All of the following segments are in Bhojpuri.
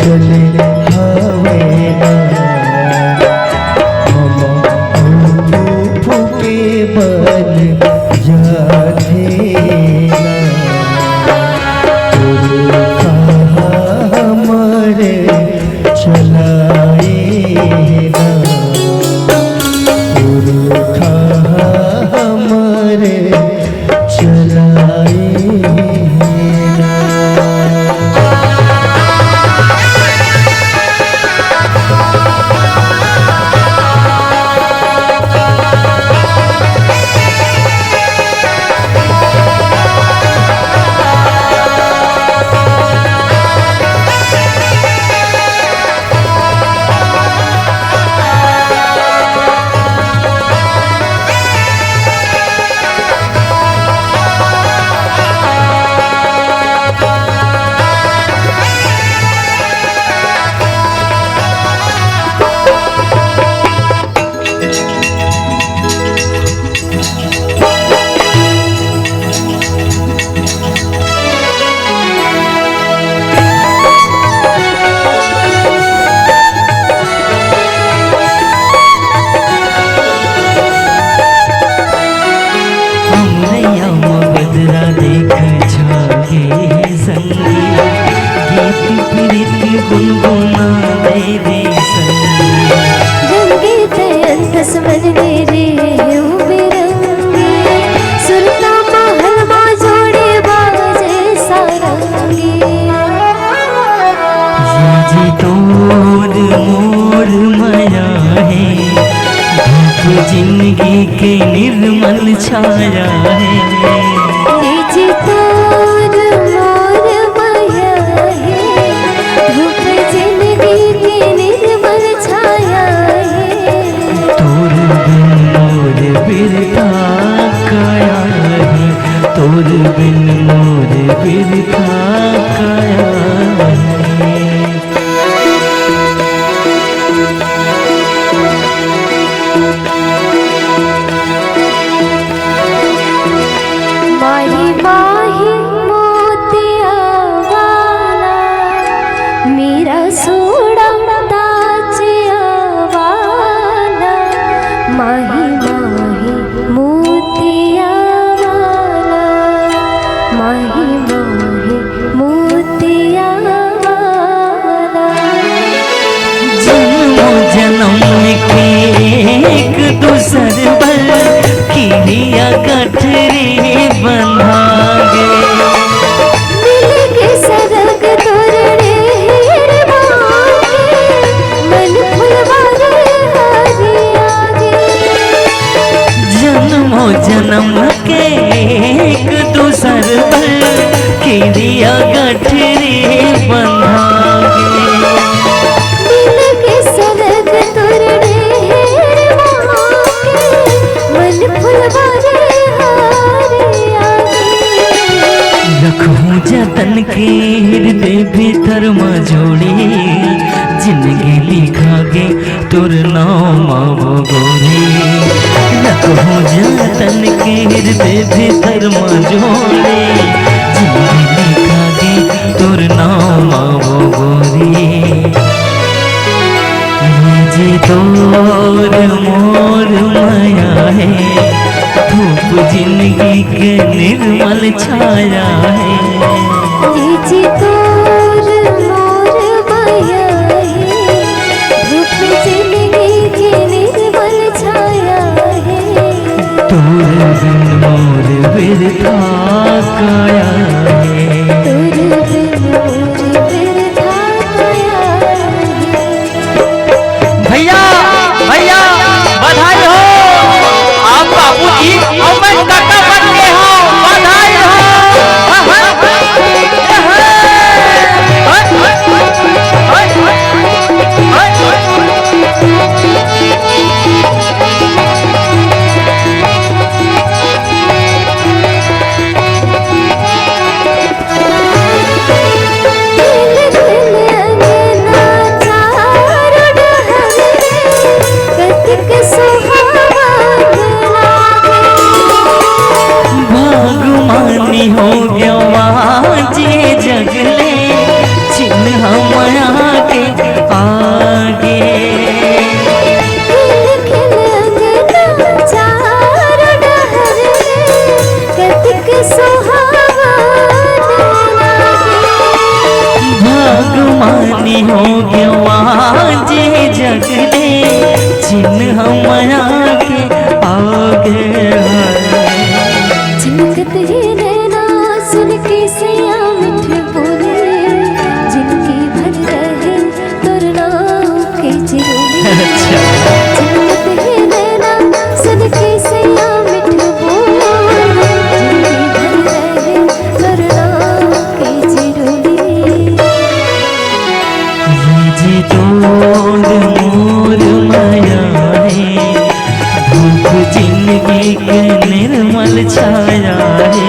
चले हवेना फूके बन जाधेना हमारे चलाए ना हमारे चलाए ना। जिंदगी के निर्मल छाया है जी तोर मोर माया है धूप जिंदगी के निर्मल छाया है तोर बिन मोर बिरथा काया है तोर बिन मोर बिरथा काया है। माही माही मोतिया वाला मेरा सोड़ा दाचिया वाला माही माही मोतिया वाला माही माही मोतिया वाला। जन्मों जन्म के एक दूसर बल किया गठरी बंधागे मिल के सरग तोरने मन फुलवारे हारी आगे जन्मों जन्म के एक दूसर बल किया गठरी बंधागे मिल के सरग तोरने मन फुलवारे रखूं जतन के हृदय भीतर में जोड़ी जिंदगी लिखागे तोर नाम वो गोरी रखूं जतन के हृदय भीतर में जोड़ी जिंदगी लिखागे तोर नाम वो गोरी जी तोर मोर माया है धूप जिंदगी के निर्मल छाया है जी तोर मोर माया है धूप जिंदगी के निर्मल छाया है तोर बिन मोर बिरथा काया है तोर बिन मोर बिरथा काया है। भैया भैया बधाई हो आप बाबूजी और मैं काका बन गए हो बधाई हो। भोग्यवान जे जग दे जिन हमारा के आगे झलकत है नैना सुन के सैया मिठ बोले जिनकी भर रहे तोरना के चिरोली झलकत है नैना सुन के सैया मिठ बोले जिनकी भर रहे तोरना के चिरोली जी तोड़ मोर माया है धूप जिंदगी के निर्मल छाया है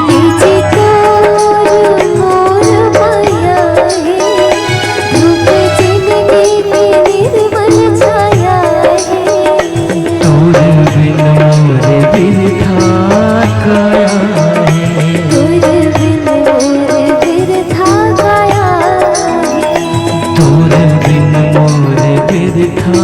लीजी तोर मोर माया है धूप जिंदगी की निर्मल छाया है तोड़ बिन मोर बिरथा काया है तोर बिन मोर बिरथा काया है तोड़ बिन मोर बिरथा